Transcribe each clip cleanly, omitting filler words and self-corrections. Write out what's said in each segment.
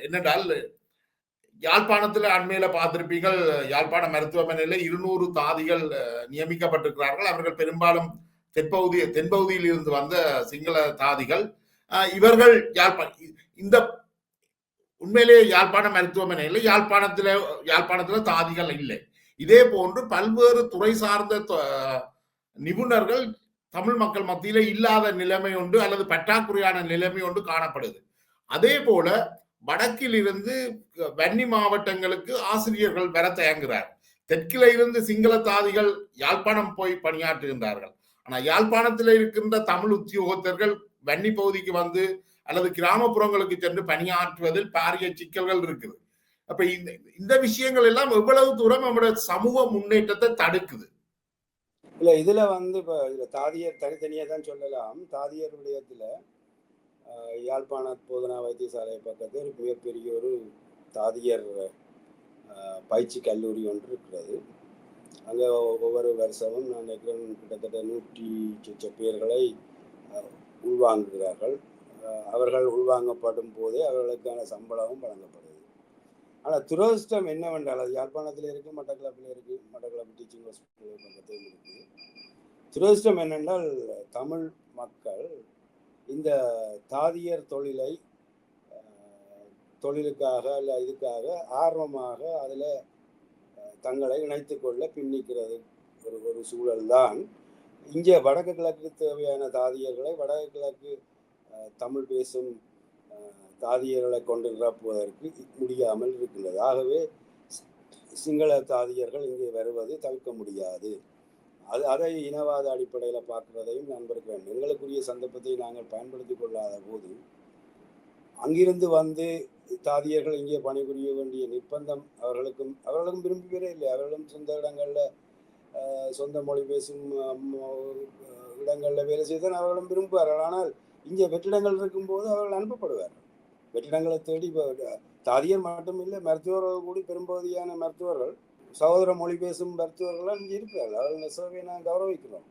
என்னென்றால் யாழ்ப்பாணத்தில் அண்மையில பார்த்திருப்பீர்கள், யாழ்ப்பாண மருத்துவமனையில 200 தாதிகள் நியமிக்கப்பட்டிருக்கிறார்கள். அவர்கள் பெரும்பாலும் தென்பகுதியில் இருந்து வந்த சிங்கள தாதிகள். இவர்கள் இந்த உண்மையிலேயே யாழ்ப்பாண மருத்துவமனையில் யாழ்ப்பாணத்துல தாதிகள் இல்லை. இதே போன்று பல்வேறு துறை சார்ந்த நிபுணர்கள் தமிழ் மக்கள் மத்தியில இல்லாத நிலைமை ஒன்று அல்லது பற்றாக்குறையான நிலைமை ஒன்று காணப்படுது. அதே போல வடக்கில் இருந்து வன்னி மாவட்டங்களுக்கு ஆசிரியர்கள் வர தயங்குகிறார். தெற்கில இருந்து சிங்கள தாதிகள் யாழ்ப்பாணம் போய் பணியாற்றுகின்றார்கள். ஆனா யாழ்ப்பாணத்தில் இருக்கின்ற தமிழ் உத்தியோகத்தர்கள் வன்னி பகுதிக்கு வந்து அல்லது கிராமப்புறங்களுக்கு சென்று பணியாற்றுவதில் பாரிய சிக்கல்கள் இருக்குது. அப்ப இந்த விஷயங்கள் எல்லாம் எவ்வளவு தூரம் நம்முடைய சமூக முன்னேற்றத்தை தடுக்குது? இல்ல இதுல வந்து இப்ப இதுல தாதியர் தனித்தனியா தான் சொல்லலாம். தாதியர் விடயத்துல யாழ்ப்பாண போதனா வைத்தியசாலை பக்கத்தில் மிகப்பெரிய ஒரு தாதியர் பயிற்சி கல்லூரி ஒன்று இருக்கிறது. அங்கே ஒவ்வொரு வருஷமும் நான் நினைக்கிறேன் கிட்டத்தட்ட 100 பேர்களை உள்வாங்குகிறார்கள். அவர்கள் உள்வாங்கப்படும் போதே அவர்களுக்கான சம்பளமும் வழங்கப்படுது. ஆனால் துரதிர்ஷ்டம் என்னவென்றால் அது யாழ்ப்பாணத்தில் இருக்குது, மட்டக்களப்பில் இருக்குது, மட்டக்களப்பு டீச்சிங் ஹாஸ்பிட்டல் பக்கத்திலும் இருக்குது. துரதிர்ஷ்டம் என்னென்றால் தமிழ் மக்கள் இந்த தாதியர் தொழிலுக்காக இல்லை இதுக்காக ஆர்வமாக அதில் தங்களை இணைத்து கொள்ள பின்னிக்கிறது ஒரு சூழல் தான். இங்கே வடக்கு கிழக்கு தேவையான தாதியர்களை வடக்கு கிழக்கு தமிழ் பேசும் தாதியர்களை கொண்டு நிரப்புவதற்கு முடியாமல் இருக்கின்றது. ஆகவே சிங்கள தாதியர்கள் இங்கே வருவது தவிர்க்க முடியாது. அதை இனவாத அடிப்படையில் பார்க்கிறதையும் நான் இருக்கிறேன். எங்களுக்குரிய சந்தர்ப்பத்தை நாங்கள் பயன்படுத்தி கொள்ளாத போது அங்கிருந்து வந்து தாதியர்கள் இங்கே பணிபுரிய வேண்டிய நிர்பந்தம் அவர்களுக்கும் விரும்பவே இல்லை. அவர்களும் சொந்த இடங்களில் சொந்த மொழி பேசும் இடங்களில் வேலை செய்தான் அவர்களும் விரும்புவார்கள். ஆனால் இங்கே வெற்றிடங்கள் இருக்கும்போது அவர்கள் அனுப்பப்படுவார்கள். வெற்றிடங்களை தேடி தாதியர் மட்டும் இல்லை, மருத்துவர்கள் கூடி பெரும்பகுதியான மருத்துவர்கள் சகோதர மொழி பேசும் மருத்துவர்கள் இங்கே இருக்கிறார்கள். அவர்கள் நெசவை நான் கௌரவிக்கிறோம்.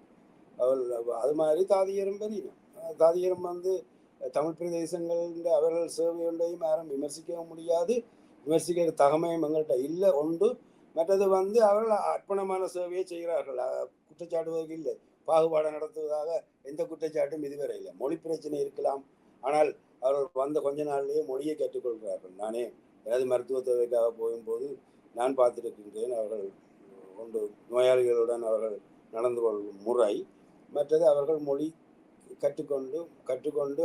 அது மாதிரி தாதியரும் பெரியணும். தாதியரும் வந்து தமிழ் பிரதேசங்கள் அவர்கள் சேவை ஒன்றையும் யாரும் விமர்சிக்கவும் முடியாது. விமர்சிக்கிற தகமையும் எங்கள்கிட்ட இல்லை ஒன்று. மற்றது வந்து அவர்கள் அர்ப்பணமான சேவையை செய்கிறார்கள். குற்றச்சாட்டுவதற்கு இல்லை, பாகுபாடு நடத்துவதாக எந்த குற்றச்சாட்டும் இதுவரை இல்லை. மொழி பிரச்சனை இருக்கலாம், ஆனால் அவர்கள் வந்த கொஞ்ச நாள்லேயே மொழியை கற்றுக்கொள்கிறார்கள். நானே எனது மருத்துவ தேவைக்காக போகும்போது நான் பார்த்துருக்கின்றேன். அவர்கள் ஒன்று நோயாளிகளுடன் அவர்கள் நடந்து கொள்ளும் முறை, மற்றது அவர்கள் மொழி கற்றுக்கொண்டு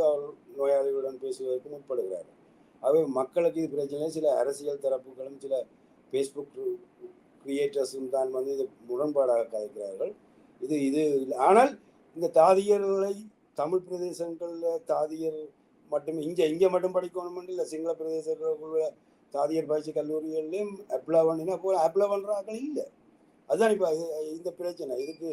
அவர்கள் நோயாளிகளுடன் பேசுவதற்கு முற்படுகிறார்கள். அவை மக்களுக்கு இது பிரச்சனை. சில அரசியல் தரப்புகளும் சில ஃபேஸ்புக் கிரியேட்டர்ஸும் தான் வந்து இது முரண்பாடாக கதைக்கிறார்கள். இது ஆனால் இந்த தாதியர்களை தமிழ் பிரதேசங்களில் தாதியர் மட்டும் இங்கே மட்டும் படிக்கணும் இல்லை, சிங்கள பிரதேசங்களுக்குள்ள தாதியர் பயிற்சி கல்லூரிகள்லையும் அப்ளை பண்ணினா போல அப்ளை பண்ணுறார்கள் இல்லை. அதுதான் இப்போ இந்த பிரச்சனை. இதுக்கு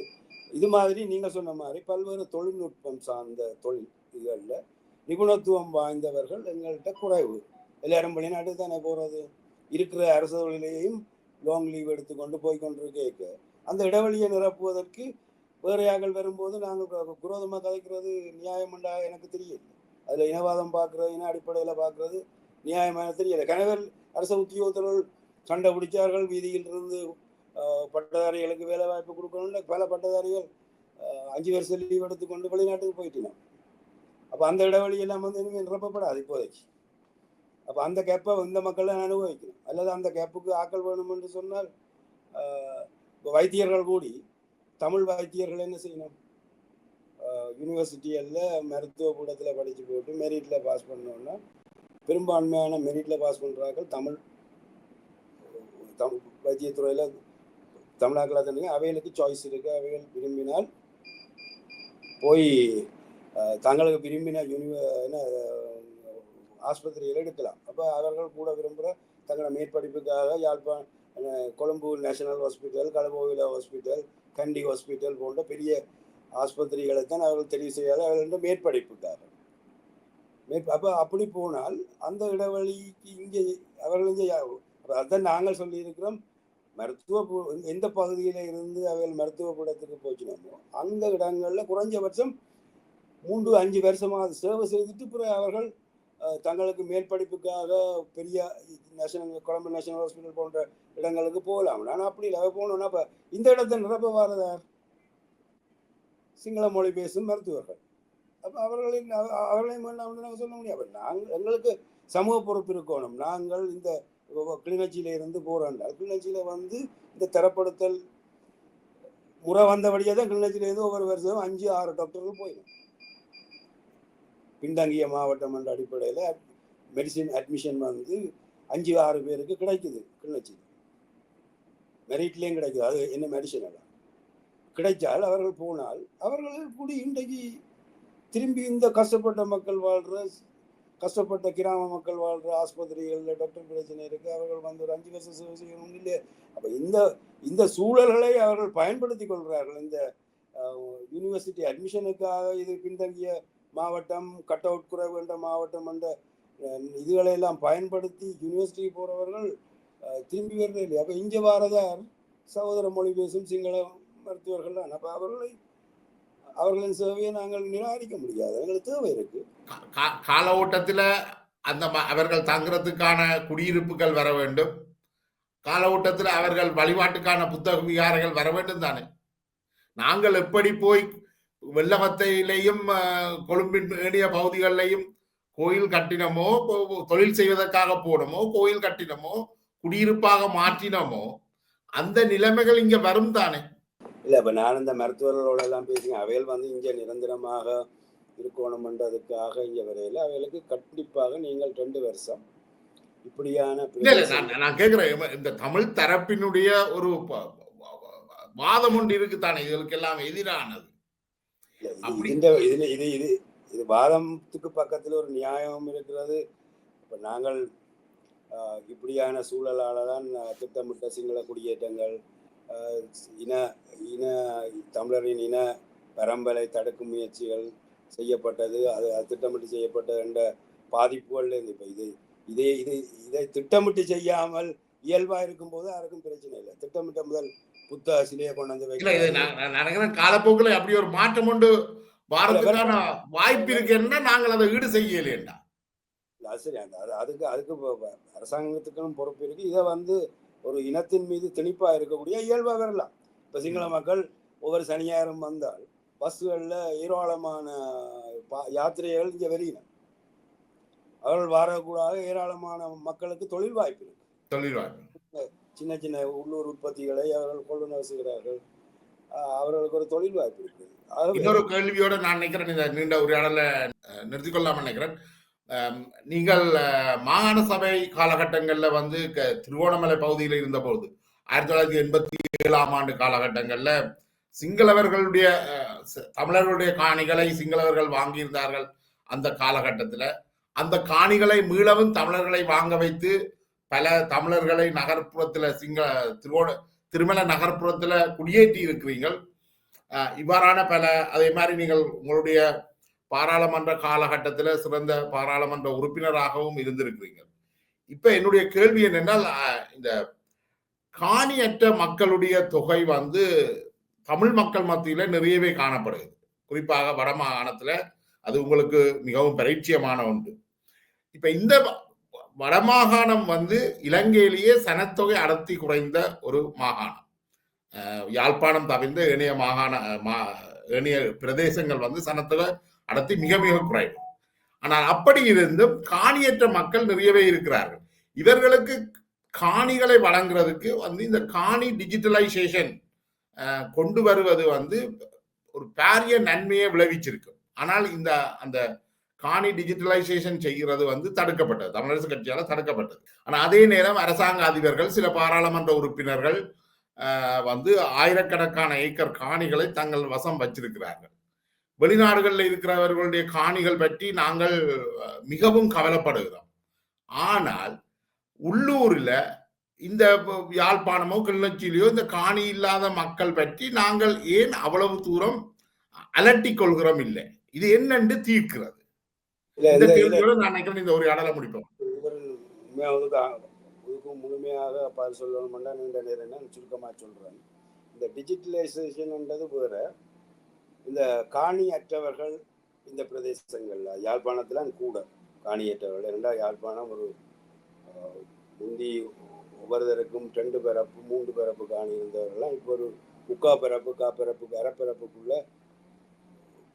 இது மாதிரி நீங்கள் சொன்ன மாதிரி பல்வேறு தொழில்நுட்பம் சார்ந்த தொழில் இதுகளில் நிபுணத்துவம் வாய்ந்தவர்கள் எங்கள்கிட்ட குறைவு. எல்லாரும் வெளிநாட்டுக்கு தானே போகிறது. இருக்கிற அரசு தொழிலையும் லாங் லீவ் எடுத்துக்கொண்டு போய்கொண்டிருக்க அந்த இடைவெளியை நிரப்புவதற்கு வேறையாக்கள் வரும்போது நாங்கள் குரோதமாக கதைக்கிறது நியாயமண்டா எனக்கு தெரியல. அதில் இனவாதம் பார்க்குறது, இன அடிப்படையில் பார்க்குறது நியாயமான தெரியலை. கணவர் அரசு உத்தியோகத்தர்கள் சண்டை பிடிச்சார்கள். வீதியில் இருந்து பட்டதாரிகளுக்கு வேலை வாய்ப்பு கொடுக்கணும்னு பல பட்டதாரிகள் 5 வருஷம் லீவ் எடுத்துக்கொண்டு வெளிநாட்டுக்கு போயிட்டோம். அப்போ அந்த இடைவெளியெல்லாம் வந்து இனிமேல் நிரப்பப்படாது இப்போதைக்கு. அப்போ அந்த கேப்பை இந்த மக்கள் அனுபவிக்கணும். அல்லது அந்த கேப்புக்கு ஆக்கள் வேணும் என்று சொன்னால் வைத்தியர்கள் கூடி தமிழ் வைத்தியர்கள் என்ன செய்யணும்? யூனிவர்சிட்டியில் மருத்துவ கூடத்தில் படித்து போட்டு மெரிட்டில் பாஸ் பண்ணோன்னா பெரும்பான்மையான மெரிட்டில் பாஸ் பண்ணுறார்கள் தமிழ் வைத்தியத்துறையில் தமிழாக்களாக தானே. அவைகளுக்கு சாய்ஸ் இருக்குது. அவைகள் விரும்பினால் போய் தங்களுக்கு விரும்பின ஆஸ்பத்திரியில் எடுக்கலாம். அப்போ அவர்கள் கூட விரும்புகிற தங்களோட மேற்படிப்புக்காக கொழும்பு நேஷனல் ஹாஸ்பிட்டல், களபோவில ஹாஸ்பிட்டல், கண்டி ஹாஸ்பிட்டல் போன்ற பெரிய ஆஸ்பத்திரிகளை தான் அவர்கள் தெரிவு செய்யாத அவர்கள் மேற்படிப்புக்காக. அப்போ அப்படி போனால் அந்த இடைவெளிக்கு இங்கே அவர்கள் இங்கே அதான் நாங்கள் சொல்லியிருக்கிறோம். எந்த பகுதியில் இருந்து அவர்கள் மருத்துவ கூடத்துக்கு போச்சுனோமோ அந்த இடங்களில் குறைஞ்சபட்சம் 3-5 வருஷமாக சேவை செய்துட்டு பிறகு அவர்கள் தங்களுக்கு மேல் படிப்புக்காக பெரிய கொழம்பு நேஷனல் ஹாஸ்பிட்டல் போன்ற இடங்களுக்கு போகலாம். ஆனால் அப்படி இல்லை. போகணும்னா இப்போ இந்த இடத்தை நிரப்ப வாரதார் சிங்கள மொழி பேசும் மருத்துவர்கள். அப்போ அவர்களையும் நாங்கள் சொல்ல முடியாது. அப்போ நாங்கள் எங்களுக்கு சமூக பொறுப்பு இருக்கணும். நாங்கள் இந்த கிளிநொச்சியில இருந்து போகிறோம். கிளிநொச்சியில் வந்து இந்த தரப்படுத்தல் முறை வந்தபடியே தான் கிளிநொச்சியிலேருந்து ஒவ்வொரு வருஷம் 5-6 டாக்டர்கள் போயிடும். பின்தங்கிய மாவட்டம் என்ற அடிப்படையில் மெடிசின் அட்மிஷன் வந்து 5-6 பேருக்கு கிடைக்குது. கிளிநொச்சி மெரிட்லேயும் கிடைக்குது. அது என்ன மெடிசன் எல்லாம் கிடைச்சால் அவர்கள் போனால் அவர்கள் கூடி இன்றைக்கு திரும்பி இந்த கஷ்டப்பட்ட மக்கள் வாழ்கிற கஷ்டப்பட்ட கிராம மக்கள் வாழ்கிற ஆஸ்பத்திரிகளில் டாக்டர் பிரச்சனை இருக்கு. அவர்கள் வந்து ஒரு 5 வருஷம் சேவை செய்யணும் இல்லை. அப்போ இந்த சூழல்களை அவர்கள் பயன்படுத்தி கொள்கிறார்கள். இந்த யூனிவர்சிட்டி அட்மிஷனுக்காக இது பின்தங்கிய மாவட்டம், கட் அவுட் குறைவு என்ற மாவட்டம் என்ற இதுகளை எல்லாம் பயன்படுத்தி யூனிவர்சிட்டி போகிறவர்கள் திரும்பி வர்றது இல்லை. அப்போ இங்கே வாரதார் சகோதர மொழி பேசும் சிங்கள மருத்துவர்கள் தான். அப்போ அவர்களின் சேவையை நாங்கள் நிராகரிக்க முடியாது. எங்களுக்கு தேவை இருக்கு. கால ஓட்டத்தில் அந்த அவர்கள் தங்குறதுக்கான குடியிருப்புகள் வர வேண்டும். கால ஓட்டத்தில் அவர்கள் வழிபாட்டுக்கான புத்தக விகாரங்கள் வர வேண்டும் தானே. நாங்கள் எப்படி போய் வெள்ளவத்தையிலையும் கொழும்பின் ஏனைய பகுதிகளிலையும் கோயில் கட்டினமோ, தொழில் செய்வதற்காக போனமோ, கோயில் கட்டினமோ, குடியிருப்பாக மாற்றினமோ, அந்த நிலைமைகள் இங்க வரும் தானே. இல்லை, இப்போ நான் இந்த மருத்துவர்களோட எல்லாம் பேசுங்க. அவைகள் வந்து இங்கே நிரந்தரமாக இருக்கணும்ன்றதுக்காக இங்கே வரையில் அவைகளுக்கு கண்டிப்பாக நீங்கள் 2 வருஷம் இப்படியான நான் கேட்கிறேன். இந்த தமிழ் தரப்பினுடைய ஒரு வாதம் ஒன்று இருக்குத்தானே இதுக்கு எல்லாம் எதிரானது. இது வாதத்துக்கு பக்கத்தில் ஒரு நியாயம் இருக்கிறது. இப்போ நாங்கள் இப்படியான சூழலால் தான் திட்டமிட்ட சிங்கள குடியேற்றங்கள், தமிழரின் இன பரம்பரை தடுக்கும் முயற்சிகள் செய்யப்பட்டது. அது திட்டமிட்டு செய்யப்பட்டது என்ற பாதிப்புகள். இப்போ இதை திட்டமிட்டு செய்யாமல் இயல்பா இருக்கும்போது யாருக்கும் பிரச்சனை இல்லை. திட்டமிட்ட முதல் புத்த சிலையை கொண்டு வந்து வைக்கிறேன். காலப்போக்கில் அப்படி ஒரு மாற்றம் கொண்டு வாரத்துக்கான வாய்ப்பு இருக்குன்னா நாங்கள் அதை ஈடு செய்யலேண்டா. சரி, அதுக்கு அரசாங்கத்துக்கும் பொறுப்பு இருக்கு. இதை வந்து ஒரு இனத்தின் மீது திணிப்பா இருக்கக்கூடிய இயல்பா வரலாம். இப்ப சிங்கள மக்கள் ஒவ்வொரு சனியாயிரம் வந்தால் பஸ்களில் ஏராளமான யாத்திரைகள் இங்கே வெளியின அவர்கள் வரக்கூடாது. ஏராளமான மக்களுக்கு தொழில் வாய்ப்பு இருக்கு. தொழில் வாய்ப்பு சின்ன சின்ன உள்ளூர் உற்பத்திகளை அவர்கள் கொள்ளுநர் செய்கிறார்கள். அவர்களுக்கு ஒரு தொழில் வாய்ப்பு இருக்கு. இன்னொரு கேள்வியோட நான் நினைக்கிறேன், இந்த நீண்ட உரையாடலை நிறுத்திக் கொள்ளாம நினைக்கிறேன். நீங்கள் மாகாண சபை காலகட்டங்களில் வந்து திருவோணமலை பகுதியில் இருந்தபோது 1987ஆம் ஆண்டு காலகட்டங்களில் சிங்களவர்களுடைய தமிழர்களுடைய காணிகளை சிங்களவர்கள் வாங்கியிருந்தார்கள். அந்த காலகட்டத்தில் அந்த காணிகளை மீளவும் தமிழர்களை வாங்க வைத்து பல தமிழர்களை நகர்ப்புறத்தில் திருமல நகர்ப்புறத்தில் குடியேற்றி இருக்கிறீர்கள். இவ்வாறான பல அதே மாதிரி நீங்கள் உங்களுடைய பாராளுமன்ற காலகட்டத்தில் சிறந்த பாராளுமன்ற உறுப்பினராகவும் இருந்திருக்கிறீர்கள். இப்ப என்னுடைய கேள்வி என்னென்றால், இந்த காணியற்ற மக்களுடைய தொகை வந்து தமிழ் மக்கள் மத்தியில நிறையவே காணப்படுகிறது. குறிப்பாக வடமாகாணத்துல அது உங்களுக்கு மிகவும் பரிச்சயமான ஒன்று. இப்ப இந்த வடமாகாணம் வந்து இலங்கையிலேயே சனத்தொகை அடர்த்தி குறைந்த ஒரு மாகாணம். யாழ்ப்பாணம் தவிர்ந்த ஏனைய பிரதேசங்கள் வந்து சனத்தொகை அடர்த்தி மிக மிக குறைவு. ஆனால் அப்படி இருந்தும் காணியற்ற மக்கள் நிறையவே இருக்கிறார்கள். இவர்களுக்கு காணிகளை வழங்குறதுக்கு வந்து இந்த காணி டிஜிட்டலைசேஷன் கொண்டு வருவது வந்து ஒரு பாரிய நன்மையை விளைவிச்சிருக்கு. ஆனால் அந்த காணி டிஜிட்டலைசேஷன் செய்கிறது வந்து தடுக்கப்பட்டது, தமிழரசு கட்சியால் தடுக்கப்பட்டது. ஆனால் அதே நேரம் அரசாங்க அதிபர்கள், சில பாராளுமன்ற உறுப்பினர்கள் வந்து ஆயிரக்கணக்கான ஏக்கர் காணிகளை தங்கள் வசம் வச்சிருக்கிறார்கள். வெளிநாடுகளில் இருக்கிறவர்களுடைய காணிகள் பற்றி நாங்கள் மிகவும் கவலைப்படுகிறோம். ஆனால் உள்ளூரில் இந்த யாழ்ப்பாணமோ கிளிநொச்சியிலையோ இந்த காணி இல்லாத மக்கள் பற்றி நாங்கள் ஏன் அவ்வளவு தூரம் அலட்டிக் கொள்கிறோம்? இல்லை, இது என்னென்று தீர்க்கிறது? இந்த கேள்வியோட நான் நினைக்கிறேன் இந்த உரையாடலை முடிப்போம். முழுமையாக பதில் சொல்லணும்னா நீண்ட நேரம் சுருக்கமாக சொல்றேன். இந்த டிஜிட்டலைசேஷன்ன்றது வேற. இந்த காணி அற்றவர்கள் இந்த பிரதேசங்கள்ல யாழ்ப்பாணத்துல கூட காணியேற்றவர்கள். இரண்டாவது யாழ்ப்பாணம் ஒரு முந்தி ஒவ்வொருத்தருக்கும் 2 பிறப்பு 3 பிறப்பு காணி இருந்தவர்கள்லாம் இப்போ ஒரு முக்கா பிறப்பு காப்பிறப்பு அறப்பிறப்புக்குள்ள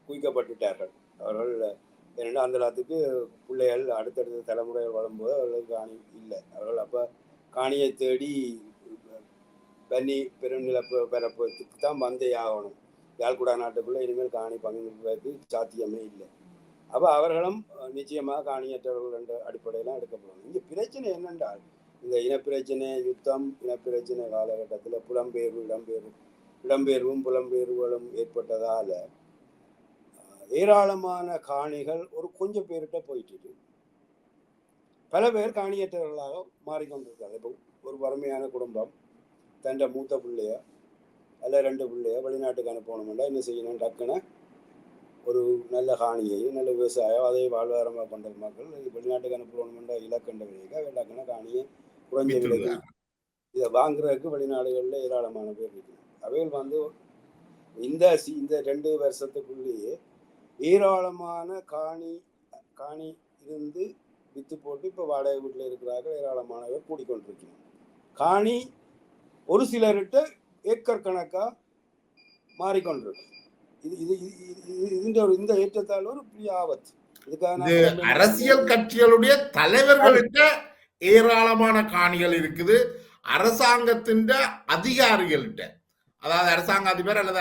குவிக்கப்பட்டுட்டார்கள். அவர்கள் ஏன்னா அந்த காலத்துக்கு பிள்ளைகள் அடுத்தடுத்த தலைமுறைகள் வரும்போது அவர்களுக்கு காணி இல்லை. அவர்கள் அப்போ காணியை தேடி பன்னி பெருநில பிறப்புக்கு தான் வந்தே ஆகணும். யாழ்குடா நாட்டுக்குள்ளே இனிமேல் காணி பங்குக்கு சாத்தியமே இல்லை. அப்போ அவர்களும் நிச்சயமாக காணியற்றவர்கள் என்ற அடிப்படையெல்லாம் எடுக்கப்படும். இங்கே பிரச்சனை என்னென்றால் இந்த இனப்பிரச்சனை, யுத்தம், இனப்பிரச்சனை காலகட்டத்தில் இடம்பெயர்வும் புலம்பெயர்வுகளும் ஏற்பட்டதால் ஏராளமான காணிகள் ஒரு கொஞ்சம் பேர்கிட்ட போயிட்டு பல பேர் காணியற்றவர்களாக மாறிக்கொண்டிருக்காங்க. இப்போ ஒரு வறுமையான குடும்பம் தன் மூத்த பிள்ளைய அல்ல 2 பிள்ளைய வெளிநாட்டுக்கு அனுப்பணும்னா என்ன செய்யணும்? டக்குன்னு ஒரு நல்ல காணியையும் நல்ல விவசாயம் அதை வாழ்வாதாரமாக கொண்ட மக்கள் வெளிநாட்டுக்கு அனுப்பணும்னா இலக்கண்ட விலைக்கு டக்குன்னு காணியை குறைஞ்ச விலைக்கு இதை வாங்குறதுக்கு வெளிநாடுகளில் ஏராளமான பேர் இருக்கணும். அவைகள் இந்த 2 வருஷத்துக்குள்ளேயே ஏராளமான காணி இருந்து வித்து போட்டு இப்போ வாடகை வீட்டில் இருக்கிறார்கள். ஏராளமானவர் கூடிக்கொண்டிருக்கணும். காணி ஒரு சிலர்கிட்ட ஏக்கர் கணக்கா மாறிக்கொண்டிருக்கு. இந்த ஏற்றத்தால் ஒரு பெரிய ஆபத்து. இதுக்காக அரசியல் கட்சிகளுடைய தலைவர்கள்கிட்ட ஏராளமான காணிகள் இருக்குது. அரசாங்கத்தின் அதிகாரிகள்கிட்ட, அதாவது அரசாங்க அதிபர் அல்லது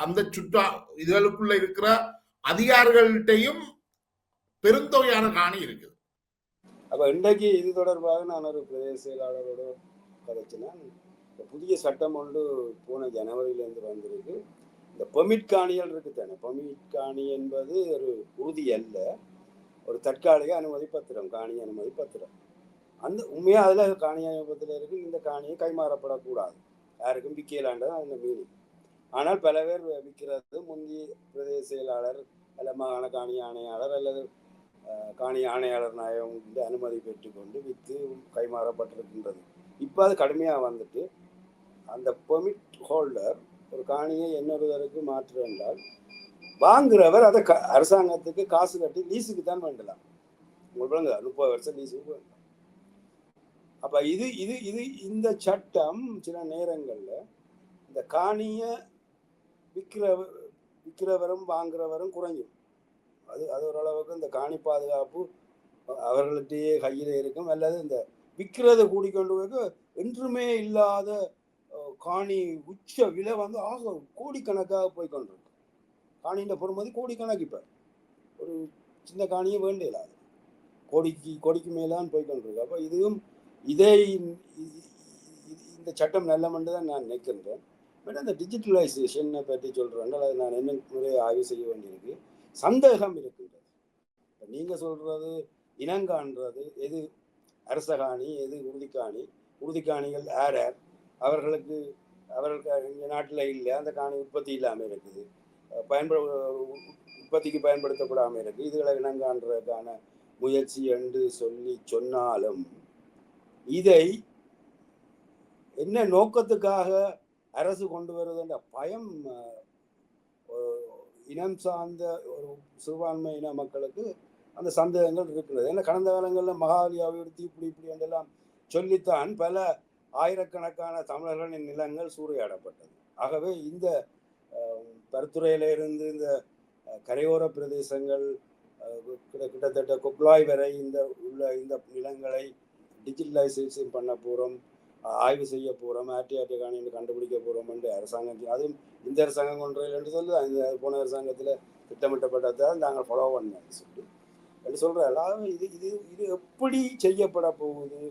அந்த சுற்றா இதுகளுக்குள்ள இருக்கிற அதிகாரிகள்கிட்டையும் பெருந்தொகையான காணி இருக்குது. அப்ப இன்றைக்கு இது தொடர்பாக நான் ஒரு பிரதேச செயலாளரோட கதைச்சினா, புதிய சட்டம் ஒன்று போன ஜனவரியிலேருந்து வந்திருக்கு. இந்த பெர்மிட் காணிகள் இருக்கு தானே, பெர்மிட் காணி என்பது ஒரு உறுதி அல்ல, ஒரு தற்காலிக அனுமதி பத்திரம், காணி அனுமதி பத்திரம். அந்த உண்மையாக அதில் காணி அனுபவத்தில் இருக்கு. இந்த காணியை கைமாறப்படக்கூடாது, யாருக்கும் விற்கலான்றது அந்த மீனிங். ஆனால் பல பேர் விற்கிறது முந்தைய பிரதேச செயலாளர் அல்ல மாகாண காணி ஆணையாளர் அல்லது காணி ஆணையாளர் நாயகம் அனுமதி பெற்றுக்கொண்டு விற்று கைமாறப்பட்டிருக்கின்றது. இப்போ அது கடுமையாக வந்துட்டு அந்த பெர்மிட் ஹோல்டர் ஒரு காணியை இன்னொருவருக்கு மாற்று என்றால் வாங்குறவர் அதை அரசாங்கத்துக்கு காசு கட்டி லீஸுக்கு தான் வேண்டலாம். உங்களுக்கு 30 வருஷம் லீஸுக்கு வேண்டாம். அப்போ இந்த சட்டம் சில நேரங்களில் இந்த காணியை விற்கிறவரும் வாங்குறவரும் குறையும். அது ஓரளவுக்கு இந்த காணி பாதுகாப்பு அவர்கள்ட்டே கையில் இருக்கும். அல்லது இந்த விற்கிறது கூடிக்கொண்டு போய் என்றுமே இல்லாத காணி உச்ச விலை ஆக கோடிக்கணக்காக போய் கொண்டிருக்கு. காணியின் பொறுமதி கோடிக்கணக்கு. இப்போ ஒரு சின்ன காணியை வேண்டியலாது கோடிக்கு மேலான்னு போய் கொண்டிருக்கு. அப்போ இந்த சட்டம் நல்லமென்று தான் நான் நினைக்கின்றேன். பட் அந்த டிஜிட்டலைசேஷனை பற்றி சொல்கிறேன், அதை நான் என்ன முறையை ஆய்வு செய்ய வேண்டியிருக்கு. சந்தேகம் இருக்கின்றது. நீங்க சொல்றது இனங்காண்றது எது அரச காணி, எது உறுதிக்காணிகள் யார் அவர்களுக்கு எங்க நாட்டில் இல்லை, அந்த காணி உற்பத்தி இல்லாமல் இருக்குது, உற்பத்திக்கு பயன்படுத்தப்படாமல் இருக்குது. இதுகளை இனங்காண்றதுக்கான முயற்சி என்று சொன்னாலும் இதை என்ன நோக்கத்துக்காக அரசு கொண்டு வருதுன்ற பயம் இனம் சார்ந்த ஒரு சிறுபான்மை இன மக்களுக்கு அந்த சந்தேகங்கள் இருக்கிறது. ஏன்னா கடந்த காலங்களில் மகாவலி அபிவிருத்தி இப்படி என்றெல்லாம் சொல்லித்தான் பல ஆயிரக்கணக்கான தமிழர்களின் நிலங்கள் சூறையாடப்பட்டது. ஆகவே இந்த பருத்துறையிலிருந்து இந்த கரையோர பிரதேசங்கள் கிட்டத்தட்ட கொக்லாய் வரை இந்த நிலங்களை டிஜிட்டலைசேஷன் பண்ண போகிறோம், ஆய்வு செய்ய போகிறோம், ஆட்டி காணின்னு கண்டுபிடிக்க போகிறோம் என்று அரசாங்கம், அதுவும் இந்த அரசாங்கம் கொன்றையில் என்று சொல்லி அந்த போன அரசாங்கத்தில் திட்டமிட்டப்பட்டதான் நாங்கள் ஃபாலோ பண்ணேன்னு சொல்லி சொல்கிறேன். அதாவது இது எப்படி செய்யப்பட போகுது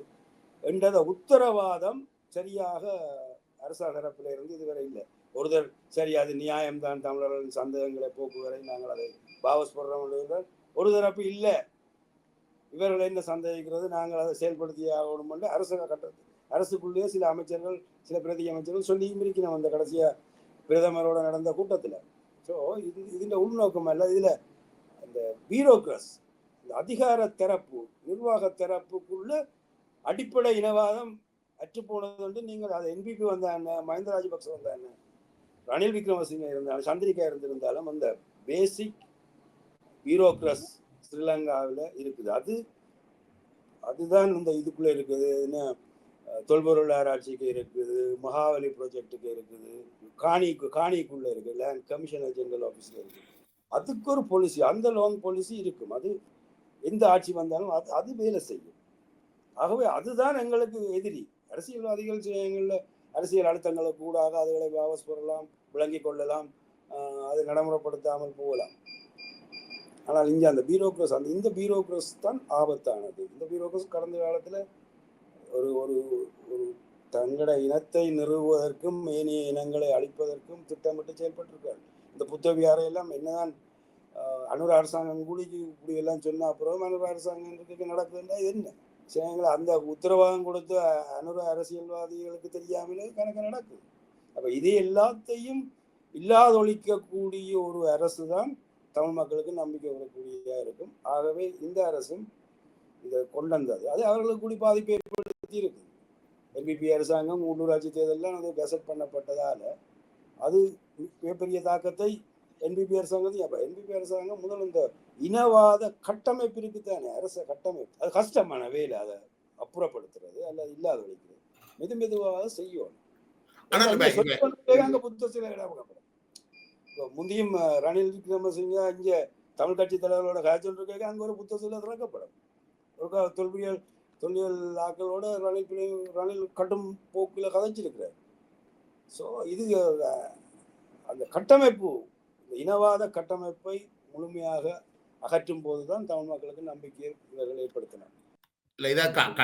என்றத உத்தரவாதம் சரியாக அரசாங்க தரப்பில் இருந்து இதுவரை இல்லை. ஒருத்தர் சரி அது நியாயம்தான், தமிழர்களின் சந்தேகங்களை போக்குவரை நாங்கள் அதை பாவஸ் போடுறோம், ஒரு தரப்பு இல்லை இவர்களை என்ன சந்தேகிக்கிறது, நாங்கள் அதை செயல்படுத்தி ஆகணும் என்று அரசுக்குள்ளேயே சில அமைச்சர்கள் சில பிரதி அமைச்சர்கள் சொல்லியும் இருக்கணும் அந்த கடைசியாக பிரதமரோட நடந்த கூட்டத்தில். ஸோ இதுல உள்நோக்கம் அல்ல, இதில் அந்த பியூரோக்ரஸ், இந்த அதிகார தரப்பு நிர்வாக தரப்புக்குள்ள அடிப்படை இனவாதம் அற்றுப்போனது வந்து நீங்கள் அதை என்பிபி வந்தாங்க, மஹிந்த ராஜபக்ச வந்தாங்க, ரணில் விக்ரமசிங்க இருந்தாலும், சந்திரிகா இருந்திருந்தாலும் அந்த பேசிக் பியூரோக்ரஸ் ஸ்ரீலங்காவில் இருக்குது. அதுதான் இந்த இதுக்குள்ள இருக்குது. என்ன தொல்பொருள் ஆராய்ச்சிக்கு இருக்குது, மகாவலி ப்ராஜெக்டுக்கு இருக்குது, காணிக்குள்ள இருக்கு, லேண்ட் கமிஷனர் ஜெனரல் ஆஃபீஸ்ல இருக்கு. அதுக்கு ஒரு பாலிசி, அந்த லாங் பாலிசி இருக்கும். அது எந்த ஆட்சி வந்தாலும் அது வேலை செய்யும். ஆகவே அதுதான் எங்களுக்கு எதிரி. அரசியல்வாதிகள் சில அரசியல் அழுத்தங்களை கூடாக அதுகளை வாபஸ் பெறலாம், விளங்கி கொள்ளலாம், அதை நடைமுறைப்படுத்தாமல் போகலாம். ஆனால் இங்கே அந்த இந்த பியூரோக்ரஸ் தான் ஆபத்தானது. இந்த பியூரோக்ரஸ் கடந்த காலத்தில் ஒரு ஒரு ஒரு தங்களோட இனத்தை நிறுவுவதற்கும் ஏனைய இனங்களை அழிப்பதற்கும் திட்டமிட்டு செயல்பட்டிருக்காரு. இந்த புத்தவியாரை எல்லாம் என்னதான் அனுர அரசாங்கம் கூடியெல்லாம் சொன்ன அப்புறம் அனுர அரசாங்கம் நடக்குதுன்னா இது என்ன சிலங்களை அந்த உத்தரவாதம் கொடுத்து அனுர அரசியல்வாதிகளுக்கு தெரியாமலே கணக்கு நடக்குது. அப்ப இது எல்லாத்தையும் இல்லாதொழிக்கக்கூடிய ஒரு அரசு தான் தமிழ் மக்களுக்கு நம்பிக்கை வரக்கூடியதா இருக்கும். ஆகவே இந்த அரசும் இதை கொண்டு வந்தது அது அவர்களுக்கு கூடி பாதிப்பை ஏற்படுத்தி இருக்கு. என்பிபி அரசாங்கம் உள்ளூராட்சி தேர்தலாம் அது கெசட் பண்ணப்பட்டதால அது மிகப்பெரிய தாக்கத்தை என்பிபி அரசாங்கம் முதல் இந்த இனவாத கட்டமைப்பு இருக்குத்தானே, அரச கட்டமைப்பு அது கஷ்டமான வேலை. அதை அப்புறப்படுத்துறது அல்லது இல்லாத ஒழிக்கிறது மெதுவாக செய்யும். புத்த சில இடப்படும். முந்தையும் ரணில் விக்ரமசிங்க இங்க தமிழ் கட்சி தலைவர்களோட காய்ச்சல் இருக்க அங்க ஒரு புத்த சிலை திறக்கப்படும். ஒரு தொல்லியல் ஆக்களோட ரணில் கடும் போக்குல கதைச்சிருக்கிறார். ஸோ இது அந்த கட்டமைப்பு, இனவாத கட்டமைப்பை முழுமையாக அகற்றும் போதுதான் தமிழ் மக்களுக்கு நம்பிக்கையை இவர்கள் ஏற்படுத்தினார். இல்ல இதான்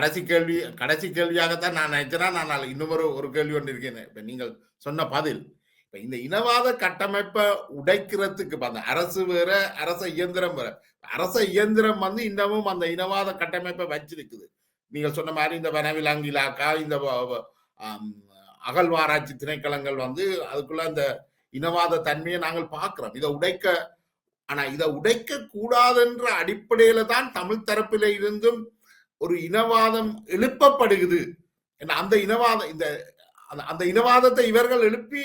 கடைசி கேள்வியாகத்தான் நான் நினைச்சேன்னா நான் இன்னும் ஒரு கேள்வி ஒன்று இருக்கேன். இப்ப நீங்கள் சொன்ன பதில் இப்ப இந்த இனவாத கட்டமைப்பை உடைக்கிறதுக்கு அந்த அரசு வேற, அரச இயந்திரம் வேற. அரச இயந்திரம் இன்னமும் அந்த இனவாத கட்டமைப்பை வச்சிருக்குது. நீங்கள் சொன்ன மாதிரி இந்த வனவிலங்கு இலாக்கா, இந்த அகழ்வாராய்ச்சி திணைக்களங்கள் அதுக்குள்ள அந்த இனவாத தன்மையை நாங்கள் பார்க்கிறோம். இதை உடைக்க கூடாதுன்ற அடிப்படையில தான் தமிழ் தரப்பில இருந்தும் ஒரு இனவாதம் எழுப்பப்படுகிறது. அந்த இனவாதத்தை இவர்கள் எழுப்பி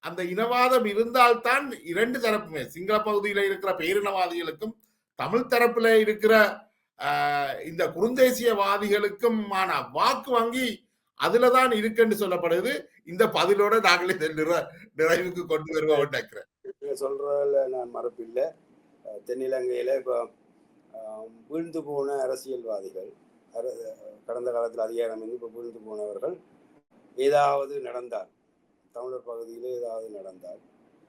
அந்த இனவாதம் இருந்தால்தான் இரண்டு தரப்புமே, சிங்கள பகுதியில இருக்கிற பேரினவாதிகளுக்கும் தமிழ் தரப்புல இருக்கிற இந்த குறுந்தேசியவாதிகளுக்கும் வாக்கு வங்கி அதுலதான் இருக்குன்னு சொல்லப்படுது. இந்த பதிலோட நாங்களே நிறைவுக்கு கொண்டு வருவோம் நினைக்கிறேன். சொல்றதுல நான் மறுப்பில்லை. தென்னிலங்கையில இப்போ வீழ்ந்து போன அரசியல்வாதிகள், கடந்த காலத்தில் அதிகாரம் இப்போ வீழ்ந்து போனவர்கள் ஏதாவது நடந்தால், தமிழர் பகுதியில் ஏதாவது நடந்தால்,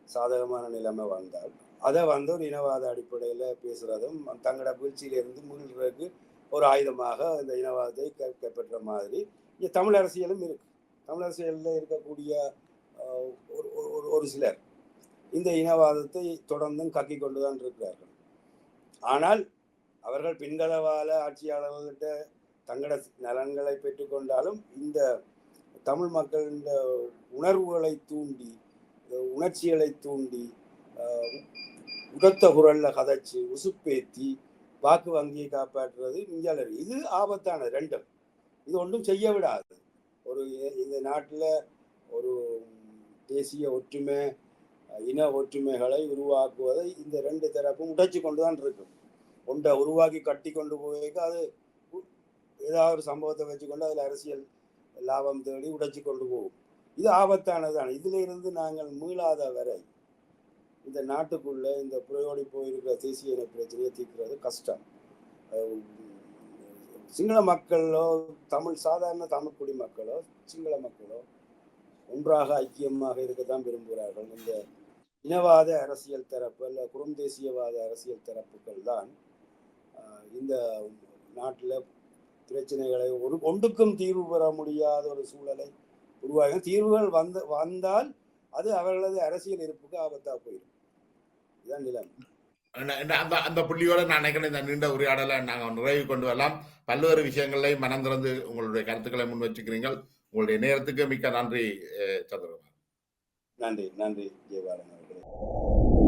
சாதகமான நிலைமை வந்தால் அதை ஒரு இனவாத அடிப்படையில் பேசுறதும் தங்களோட வீழ்ச்சியிலிருந்து மீள்றதுக்கு ஒரு ஆயுதமாக இந்த இனவாதத்தை கைப்பற்ற மாதிரி இங்கே தமிழ் அரசியலும் இருக்கு. தமிழ் அரசியலில் இருக்கக்கூடிய ஒரு சிலர் இந்த இனவாதத்தை தொடர்ந்தும் கக்கி கொண்டுதான் இருக்கிறார்கள். ஆனால் அவர்கள் பின்களவால ஆட்சியாளர்கள்கிட்ட தங்களோட நலன்களை பெற்றுக்கொண்டாலும் இந்த தமிழ் மக்களின் உணர்வுகளை தூண்டி, உணர்ச்சிகளை தூண்டி, உடத்த குரல்ல கதைச்சு உசுப்பேத்தி வாக்கு வங்கியை காப்பாற்றுறது இந்தியாவில் இது ஆபத்தான ரெண்டும். இது ஒன்றும் செய்ய விடாது. இந்த நாட்டில் ஒரு தேசிய ஒற்றுமை, இன ஒற்றுமைகளை உருவாக்குவதை இந்த ரெண்டு தரப்பும் உடைச்சு கொண்டுதான் இருக்கும். ஒன்றை உருவாக்கி கட்டி கொண்டு போய் அது ஏதாவது ஒரு சம்பவத்தை வச்சுக்கொண்டு அதில் அரசியல் லாபம் தேடி உடைச்சு கொண்டு போகும். இது ஆபத்தானதுதான். இதுல இருந்து நாங்கள் மீளாத வரை இந்த நாட்டுக்குள்ள இந்த புறையோடி போயிருக்கிற தேசிய இன பிரச்சனையை தீர்க்கிறது கஷ்டம். சிங்கள மக்களோ, சாதாரண தமிழ் குடிமக்களோ, சிங்கள மக்களோ ஒன்றாக ஐக்கியமாக இருக்கத்தான் விரும்புகிறார்கள். இந்த இனவாத அரசியல் தரப்பு அல்ல குறுந்தேசியவாத அரசியல் தரப்புகள் தான் இந்த நாட்டில் பிரச்சனைகளை ஒன்றுக்கும் தீர்வு பெற முடியாத ஒரு சூழலை உருவாக, தீர்வுகள் வந்தால் அது அவர்களது அரசியல் இருப்புக்கு ஆபத்தா போயிடும். இதுதான் நிலைமை. அந்த புள்ளியோட நான் நினைக்கிறேன் இந்த நீண்ட உரையாடலை நாங்கள் நிறைவு கொண்டு வரலாம். பல்வேறு விஷயங்களை மனம் திறந்து உங்களுடைய கருத்துக்களை முன் வச்சுக்கிறீர்கள். உங்களுடைய நேரத்துக்கு மிக்க நன்றி சந்திரகுமார். நன்றி ஜெயபாலன் அவர்களே.